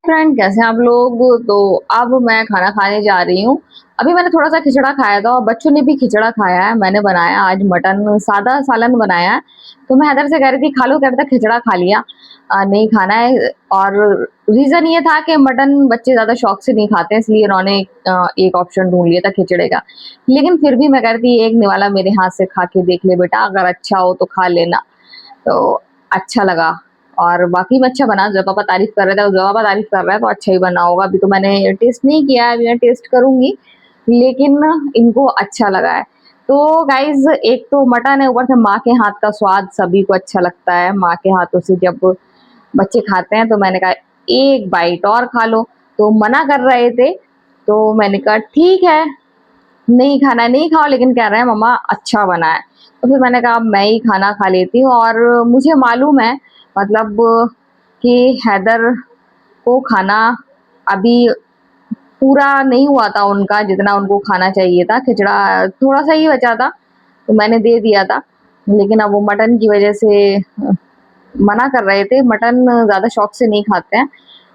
Friend, कैसे हैं आप लोग? तो अब मैं खाना खाने जा रही हूँ। अभी मैंने थोड़ा-सा खिचड़ा खाया था और बच्चों ने भी खिचड़ा खाया है। मैंने बनाया आज मटन, सादा सालन बनाया है। तो मैं हैदर से कह रही थी खा लो, कह रहा था खिचड़ा खा लिया। नहीं खाना है। और रीज़न ये था कि मटन बच्चे ज़्यादा शौक से नहीं खाते हैं, इसलिए उन्होंने एक ऑप्शन ढूँढ लिया था खिचड़े का। लेकिन फिर भी मैं कह रही थी एक निवाला मेरे हाथ से खा के देख ले बेटा, अगर अच्छा हो तो खा लेना। तो अच्छा लगा। और बाकी में अच्छा बना, जो पापा तारीफ़ कर रहे थे, जो पापा तारीफ़ कर रहा है तो अच्छा ही बना होगा। अभी तो मैंने टेस्ट नहीं किया है, अभी मैं टेस्ट करूँगी, लेकिन इनको अच्छा लगा है। तो गाइज़, एक तो मटन है, ऊपर से माँ के हाथ का स्वाद सभी को अच्छा लगता है। माँ के हाथों से जब बच्चे खाते हैं तो मैंने कहा एक बाइट और खा लो, तो मना कर रहे थे, तो मैंने कहा ठीक है, नहीं खाना है, नहीं खाओ, लेकिन कह रहे हैं मम्मा अच्छा बना है। तो फिर मैंने कहा अब मैं ही खाना खा लेती हूँ। और मुझे मालूम है, मतलब कि हैदर को खाना अभी पूरा नहीं हुआ था उनका, जितना उनको खाना चाहिए था। खिचड़ा थोड़ा-सा ही बचा था, तो मैंने दे दिया था। लेकिन अब वो मटन की वज़ह से मना कर रहे थे, मटन ज़्यादा शौक से नहीं खाते हैं।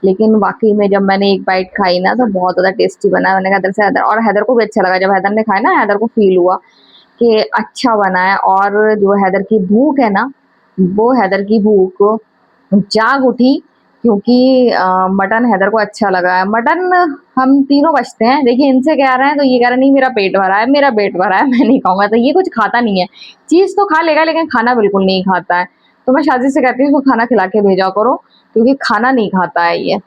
लेकिन वाक़ई में जब मैंने एक बाइट खाई ना तो बहुत ज़्यादा टेस्टी बना। मैंने कहा हैदर से, हैदर, और हैदर को भी अच्छा लगा। जब हैदर ने खाया ना, हैदर को फ़ील हुआ कि अच्छा बना है। और जो हैदर की भूख है ना, वो हैदर की भूख जाग उठी, क्योंकि मटन हैदर को अच्छा लगा है। मटन हम तीनों बचते हैं। देखिए इनसे कह रहे हैं तो ये कह रहा है नहीं मेरा पेट भरा है, मेरा पेट भरा है, मैं नहीं खाऊँगा। तो ये कुछ खाता नहीं है। चीज़ तो खा लेगा लेकिन खाना बिल्कुल नहीं खाता है। तो मैं शादी से कहती हूँ इसको खाना खिला के भेजा करो, क्योंकि खाना नहीं खाता है ये।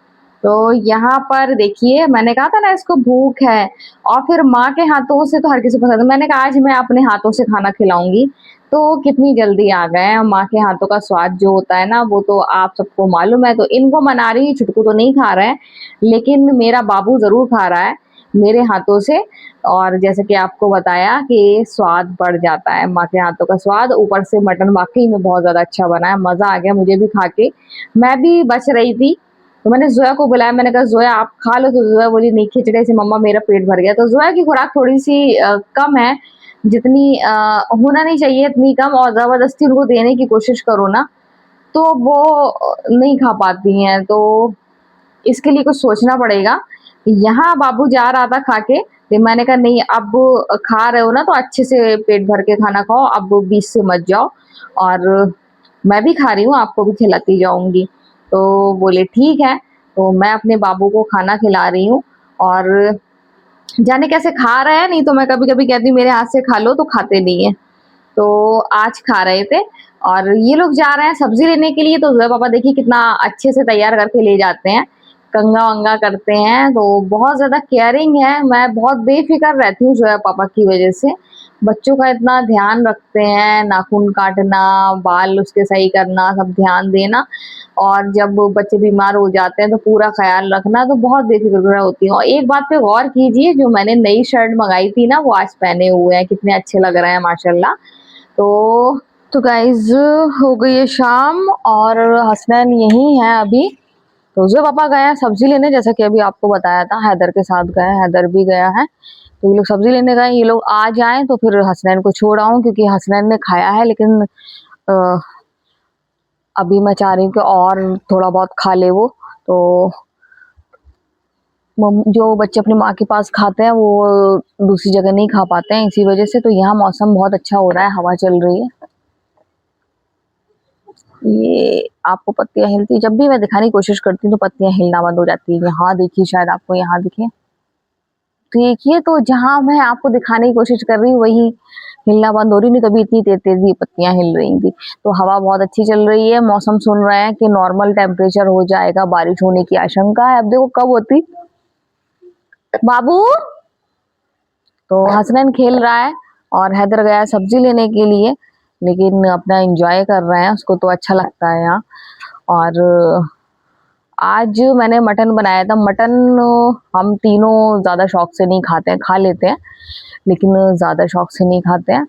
तो यहाँ पर देखिए, मैंने कहा था ना इसको भूख है। और फिर माँ के हाथों से तो हर किसी को पसंद है। मैंने कहा आज मैं अपने हाथों से खाना खिलाऊँगी, तो कितनी जल्दी आ गए हैं। माँ के हाथों का स्वाद जो होता है ना, वो तो आप सबको मालूम है। तो इनको मना रही हूँ, छुटकू तो नहीं खा रहे हैं, लेकिन मेरा बाबू ज़रूर खा रहा है मेरे हाथों से। और जैसे कि आपको बताया कि स्वाद बढ़ जाता है माँ के हाथों का स्वाद। ऊपर से मटन वाक़ई में बहुत ज़्यादा अच्छा बना है, मज़ा आ गया मुझे भी खा के। मैं भी बच रही थी, तो मैंने ज़ोया को बुलाया, मैंने कहा ज़ोया आप खा लो, तो ज़ोया बोली नहीं, खिचड़े से मम्मा मेरा पेट भर गया। तो ज़ोया की खुराक थोड़ी-सी कम है, जितनी होना नहीं चाहिए इतनी कम। और ज़बरदस्ती उनको देने की कोशिश करो ना, तो वो नहीं खा पाती हैं। तो इसके लिए कुछ सोचना पड़ेगा। यहाँ बाबू जा रहा था खा के, फिर मैंने कहा नहीं, अब खा रहे हो ना तो अच्छे से पेट भर के खाना खाओ, अब बीच से मत जाओ। और मैं भी खा रही हूँ, आपको भी खिलाती जाऊँगी। तो बोले ठीक है, तो मैं अपने बाबू को खाना खिला रही हूँ। और जाने कैसे खा रहे हैं, नहीं तो मैं कभी-कभी कहती हूँ मेरे हाथ से खा लो, तो खाते नहीं हैं। तो आज खा रहे थे। और ये लोग जा रहे हैं सब्ज़ी लेने के लिए, तो ज़ोया पापा देखिए कितना अच्छे से तैयार करके ले जाते हैं, कंघा-वंघा करते हैं, तो बहुत ज़्यादा केयरिंग है। मैं बहुत बेफ़िक्र रहती हूँ ज़ोया पापा की वज़ह से। बच्चों का इतना ध्यान रखते हैं, नाखून काटना, बाल उसके सही करना, सब ध्यान देना। और जब बच्चे बीमार हो जाते हैं तो पूरा ख़्याल रखना, तो बहुत बेफ़िक्र होती हूँ। और एक बात पे गौर कीजिए, जो मैंने नई शर्ट मँगाई थी ना, वो आज पहने हुए हैं, कितने अच्छे लग रहे हैं माशाल्लाह। तो गाइज़, हो गई है शाम और हसनैन यहीं है अभी। तो जो पापा गए हैं सब्ज़ी लेने, जैसा कि अभी आपको बताया था, हैदर के साथ गए हैं, हैदर भी गया है। तो ये लोग सब्ज़ी लेने गए, ये लोग आ जाएँ तो फिर हसनैन को छोड़ आऊँ, क्योंकि हसनैन ने खाया है। लेकिन अ, अभी मैं चाह रही हूँ कि और थोड़ा बहुत खा ले वो। तो जो बच्चे अपनी माँ के पास खाते हैं वो दूसरी जगह नहीं खा पाते हैं, इसी वज़ह से। तो यहाँ मौसम बहुत अच्छा हो रहा है, हवा चल रही है। ये आपको पत्तियाँ हिलती, जब भी मैं दिखाने की कोशिश करती हूँ तो पत्तियाँ हिलना बंद हो जाती है। यहाँ देखिए, शायद आपको यहाँ दिखे। देखिए, तो जहाँ मैं आपको दिखाने की कोशिश कर रही हूँ वही हिलना बंद हो रही, नहीं तो अभी इतनी तेज़-तेज़ ये पत्तियाँ हिल रही थी। तो हवा बहुत अच्छी चल रही है, मौसम सुन रहे हैं कि नॉर्मल टेम्परेचर हो जाएगा, बारिश होने की आशंका है। अब देखो कब होती। बाबू, तो हसनैन खेल रहा है और हैदर गया है सब्ज़ी लेने के लिए, लेकिन अपना एन्जॉय कर रहे हैं, उसको तो अच्छा लगता है यहाँ। और आज मैंने मटन बनाया था। मटन हम तीनों ज़्यादा शौक से नहीं खाते हैं, खा लेते हैं, लेकिन ज़्यादा शौक से नहीं खाते हैं।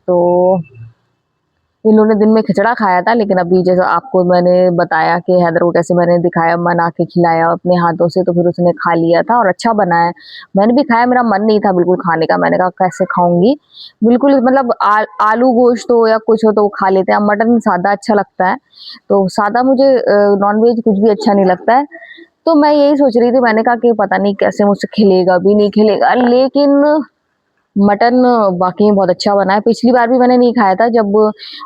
तो इन लोगों ने दिन में खिचड़ा खाया था, लेकिन अभी जैसे आपको मैंने बताया कि हैदर को कैसे मैंने दिखाया, बना के खिलाया अपने हाथों से, तो फिर उसने खा लिया था और अच्छा बना है। मैंने भी खाया, मेरा मन नहीं था बिल्कुल खाने का, मैंने कहा कैसे खाऊँगी? बिल्कुल, मतलब आलू गोश्त हो या कुछ हो तो वो खा लेते हैं। मटन सादा अच्छा लगता है, तो सादा मुझे नॉन-वेज कुछ भी अच्छा नहीं लगता है। तो मैं यही सोच रही थी, मैंने कहा कि पता नहीं कैसे मुझसे खिलेगा भी नहीं खिलेगा, लेकिन मटन वाक़ई में बहुत अच्छा बना है। पिछली बार भी मैंने नहीं खाया था, जब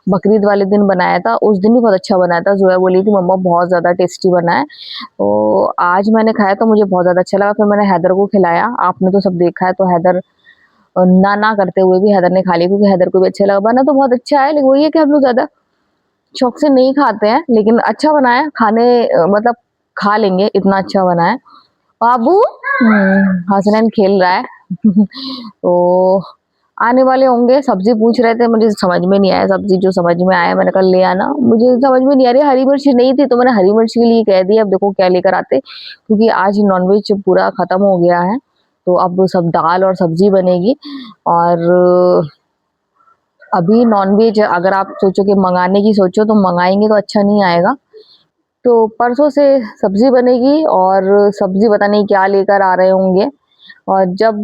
बकरीद वाले दिन बनाया था, उस दिन भी बहुत अच्छा बनाया था। ज़ोया बोली थी मम्मा बहुत ज़्यादा टेस्टी बना है। तो आज मैंने खाया तो मुझे बहुत ज़्यादा अच्छा लगा, फिर मैंने हैदर को खिलाया। आपने तो सब देखा है, तो हैदर ना करते हुए भी हैदर ने खा लिया, क्योंकि हैदर को भी अच्छा लगा। बना तो बहुत अच्छा है, लेकिन वही है कि हम लोग ज़्यादा शौक से नहीं खाते हैं, लेकिन अच्छा बना है। मतलब खा लेंगे, इतना अच्छा बना है। बाबू हसनैन खेल रहा है। तो आने वाले होंगे, सब्जी पूछ रहे थे, मुझे समझ में नहीं आया सब्जी। जो समझ में आया मैंने कहा ले आना, मुझे समझ में नहीं आ रही। हरी मिर्च नहीं थी तो मैंने हरी मिर्च के लिए कह दिया, अब देखो क्या लेकर आते, क्योंकि आज नॉनवेज पूरा खत्म हो गया है। तो अब सब दाल और सब्जी बनेगी। और अभी नॉनवेज अगर आप सोचो कि मंगाने की सोचो तो मंगाएंगे तो अच्छा नहीं आएगा। तो परसों से सब्जी बनेगी, और सब्जी पता नहीं क्या लेकर आ रहे होंगे। और जब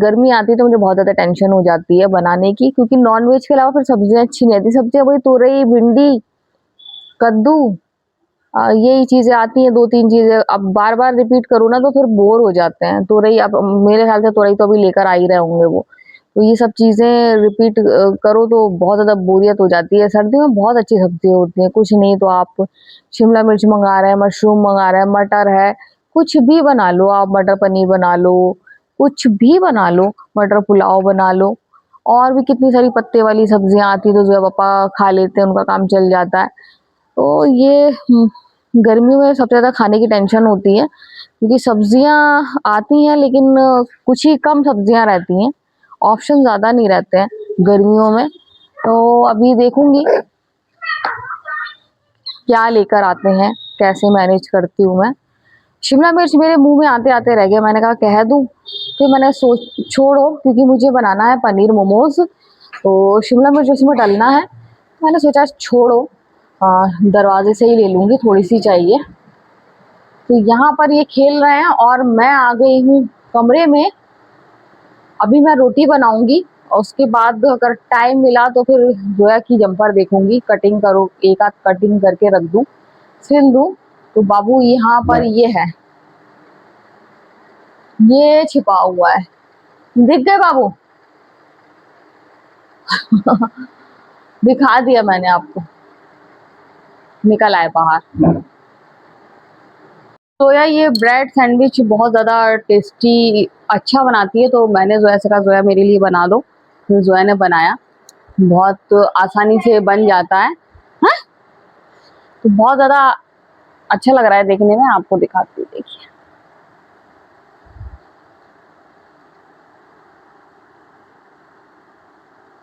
गर्मी आती है तो मुझे बहुत ज़्यादा टेंशन हो जाती है बनाने की, क्योंकि नॉन-वेज के अलावा फिर सब्जियाँ अच्छी नहीं आती। सब्जियाँ वही तुरई, भिंडी, कद्दू, यही चीज़ें आती हैं, 2-3 चीज़ें। अब बार-बार रिपीट करूँ ना तो फिर बोर हो जाते हैं। तुरई, अब मेरे ख्याल से तुरई तो अभी लेकर आ ही रहे होंगे वो। तो ये सब चीज़ें रिपीट करो तो बहुत ज़्यादा बोरियत हो जाती है। सर्दियों में बहुत अच्छी सब्ज़ी होती हैं, कुछ नहीं तो आप शिमला मिर्च मँगा रहे हैं, मशरूम मँगा रहे हैं, मटर है, कुछ भी बना लो आप, मटर पनीर बना लो, कुछ भी बना लो, मटर पुलाव बना लो। और भी कितनी सारी पत्ते वाली सब्जियाँ आती हैं, तो जो पापा खा लेते हैं, उनका काम चल जाता है। तो ये गर्मियों में सबसे ज़्यादा खाने की टेंशन होती है, क्योंकि सब्जियाँ आती हैं, लेकिन कुछ ही कम सब्जियाँ रहती हैं, ऑप्शन ज़्यादा नहीं रहते हैं गर्मियों में। तो अभी देखूँगी क्या लेकर आते हैं, कैसे मैनेज करती हूँ मैं। शिमला मिर्च मेरे मुँह में आते-आते रह गया, मैंने कहा कह दूँ? फिर मैंने छोड़ो, क्योंकि मुझे बनाना है पनीर मोमोज़, तो शिमला मिर्च उसमें डलना है। मैंने सोचा छोड़ो, दरवाज़े से ही ले लूँगी, थोड़ी-सी चाहिए। तो यहाँ पर ये खेल रहे हैं और मैं आ गई हूँ कमरे में। अभी मैं रोटी बनाऊँगी, और उसके बाद अगर टाइम मिला तो फिर जोया की जम्पर देखूँगी, कटिंग करो, एक आध कटिंग करके रख दूँ, सिल दूँ। तो बाबू यहाँ पर ये है, ये छिपा हुआ है। दिख गए बाबू? दिखा दिया मैंने आपको, निकल आए बाहर। तो यार ये ब्रेड सैंडविच बहुत ज़्यादा टेस्टी अच्छा बनाती है, तो मैंने जोया से कहा जोया मेरे लिए बना दो। फिर जोया ने बनाया, बहुत आसानी से बन जाता है। हाँ? तो बहुत ज़्यादा अच्छा लग रहा है देखने में, आपको दिखाती हूँ, देखिए।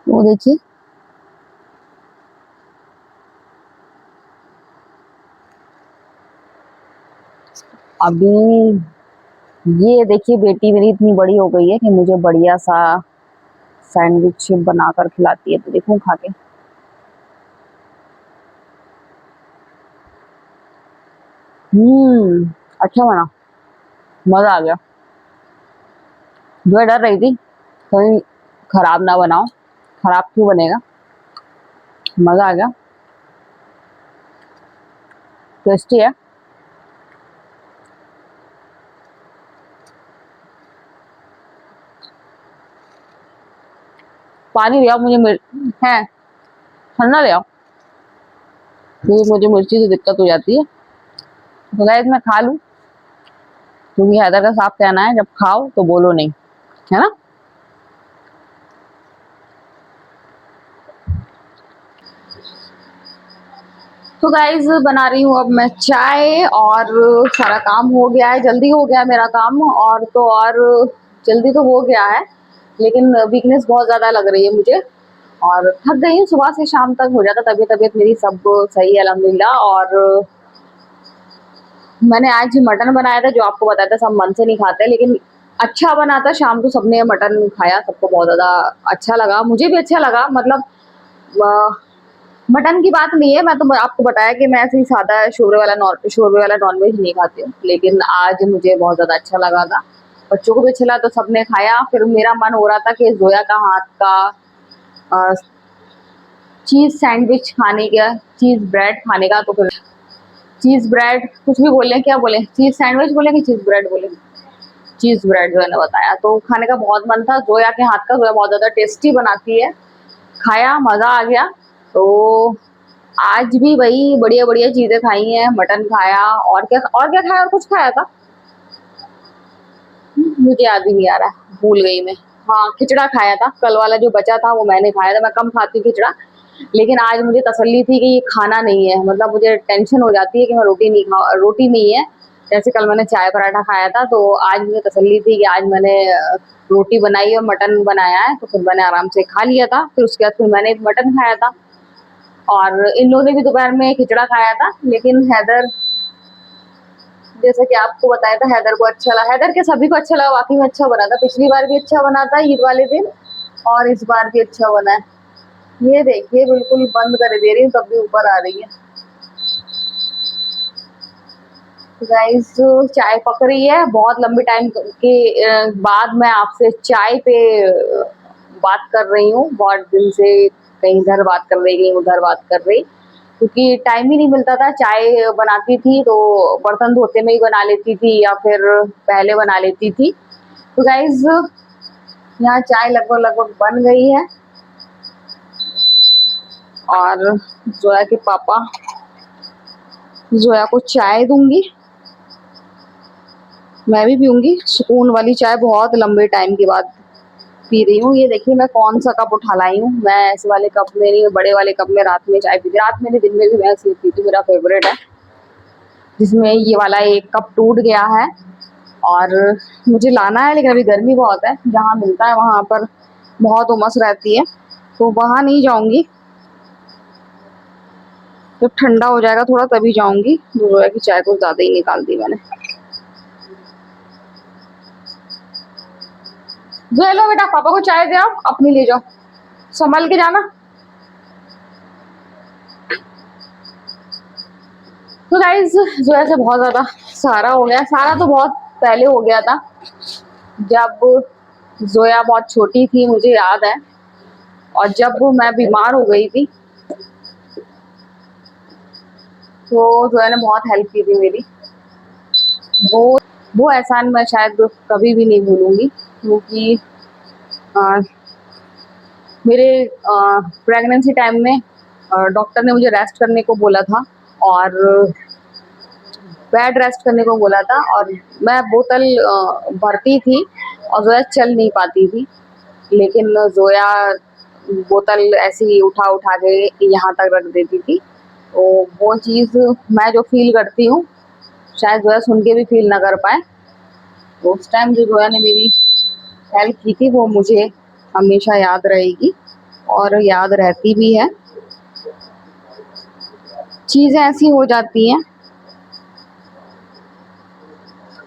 वो देखिए, अभी ये देखिए, बेटी मेरी इतनी बड़ी हो गई है कि मुझे बढ़िया सा सैंडविच बनाकर खिलाती है, तो देखूं खा के। अच्छा बना, मजा आ गया। जो डर रही थी कहीं खराब ना बनाओ, खराब क्यों बनेगा, मजा आ गया, टेस्टी है। पानी ले आओ, है ठंडा ले आओ, क्योंकि मुझे मिर्ची से दिक्कत हो जाती है। तो गाइस मैं खा लूं, क्योंकि हैदर का साफ कहना है जब खाओ तो बोलो नहीं, है ना। तो गाइस बना रही हूँ अब मैं चाय, और सारा काम हो गया है, जल्दी हो गया मेरा काम। और तो और जल्दी तो हो गया है, लेकिन वीकनेस बहुत ज़्यादा लग रही है मुझे, और थक गई हूँ। सुबह से शाम तक हो जाता, तबीयत मेरी सब सही है अल्हम्दुलिल्लाह। और मैंने आज मटन बनाया था, जो आपको बताया था, सब मन से नहीं खाते, लेकिन अच्छा बना था। शाम को सबने मटन खाया, सबको बहुत ज़्यादा अच्छा लगा, मुझे भी अच्छा लगा। मतलब मटन की बात नहीं है, मैं तो आपको बताया कि मैं ऐसे ही सादा शोरबे वाला नॉनवेज नहीं खाती हूँ, लेकिन आज मुझे बहुत ज़्यादा अच्छा लगा था। बच्चों को भी अच्छा लगा तो सबने खाया। फिर मेरा मन हो रहा था कि जोया का हाथ का चीज़ सैंडविच खाने का, चीज़ ब्रेड खाने का, तो फिर चीज़ ब्रेड कुछ भी बोले, क्या बोले, चीज़ सैंडविच बोले कि चीज़ ब्रेड बोले? चीज़ ब्रेड जो है ना बताया, तो खाने का बहुत मन था। जोया के हाथ का जोया बहुत ज़्यादा टेस्टी बनाती है। खाया, मज़ा आ गया। तो आज भी वही बढ़िया-बढ़िया चीज़ें खाई हैं, मटन खाया और क्या खाया और कुछ खाया था? मुझे याद ही नहीं आ रहा है, भूल गई मैं। हाँ, खिचड़ा खाया था, कल वाला जो बचा था वो मैंने खाया था, मैं कम खाती हूँ खिचड़ा। लेकिन आज मुझे तसल्ली थी कि ये खाना नहीं है, मतलब मुझे टेंशन हो जाती है कि मैं रोटी नहीं है। जैसे कल मैंने चाय पराठा खाया था, तो आज मुझे तसल्ली थी कि आज मैंने रोटी बनाई और मटन बनाया है, तो फिर मैंने आराम से खा लिया था। फिर उसके बाद फिर मैंने मटन खाया था और इन लोगों ने भी दोपहर में खिचड़ा खाया था। लेकिन हैदर, जैसा कि आपको बताया था, हैदर को अच्छा लगा, हैदर के सभी को अच्छा लगा, वाक़ई में अच्छा बना था। पिछली बार भी अच्छा बना था ईद वाले दिन और इस बार भी अच्छा बना है। ये देखिए बिल्कुल बंद कर दे रही हूँ तब भी ऊपर आ रही है। गाइस चाय पक रही है, बहुत लंबे टाइम के बाद मैं आपसे चाय पे बात कर रही हूँ। बहुत दिन से कहीं इधर बात कर रही, कहीं उधर बात कर रही, क्योंकि टाइम ही नहीं मिलता था। चाय बनाती थी तो बर्तन धोते में ही बना लेती थी या फिर पहले बना लेती थी। तो गाइस यहाँ चाय लगभग लगभग बन गई है और जोया के पापा जोया को चाय दूंगी, मैं भी पीऊंगी सुकून वाली चाय, बहुत लंबे टाइम के बाद पी रही हूँ। ये देखिए मैं कौन सा कप उठा लाई हूँ, मैं ऐसे वाले कप में नहीं, बड़े वाले कप में रात में चाय पीती, रात में नहीं दिन में भी मैं ऐसे पीती हूँ, मेरा फेवरेट है। जिसमें ये वाला एक कप टूट गया है और मुझे लाना है, लेकिन अभी गर्मी बहुत है, जहाँ मिलता है वहाँ पर बहुत उमस रहती है, तो वहाँ नहीं जाऊंगी। जब ठंडा हो जाएगा थोड़ा तभी जाऊंगी। जोया की चाय को ज्यादा ही निकाल दी मैंने। जो लो बेटा, पापा को चाय दे आओ, अपनी ले जाओ, संभल के जाना। तो गाइज जोया से बहुत ज्यादा सारा हो गया, सारा तो बहुत पहले हो गया था, जब जोया बहुत छोटी थी, मुझे याद है। और जब मैं बीमार हो गई थी तो जोया ने बहुत हेल्प की थी मेरी। वो वो एहसान मैं शायद कभी भी नहीं भूलूंगी, क्योंकि अ, मेरे प्रेगनेंसी टाइम में डॉक्टर ने मुझे रेस्ट करने को बोला था और बेड रेस्ट करने को बोला था, और मैं बोतल भरती थी और जोया चल नहीं पाती थी, लेकिन जोया बोतल ऐसे ही उठा उठा के यहाँ तक रख देती थी। तो वो चीज़ मैं जो फील करती हूँ शायद जोया सुन के भी फील ना कर पाए। तो उस टाइम जो जोया ने मेरी हेल्प की थी वो मुझे हमेशा याद रहेगी और याद रहती भी है। चीज़ें ऐसी हो जाती हैं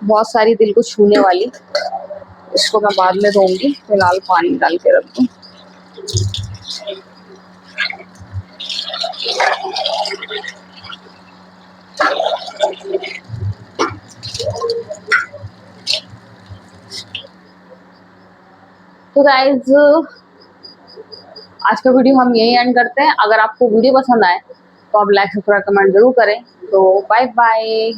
बहुत सारी दिल को छूने वाली। इसको मैं बाद में धोऊंगी, फिलहाल पानी डाल के रख दूँ। तो गाइज आज का वीडियो हम यही एंड करते हैं। अगर आपको वीडियो पसंद आए तो आप लाइक सब्सक्राइब कमेंट जरूर करें। तो बाय बाय।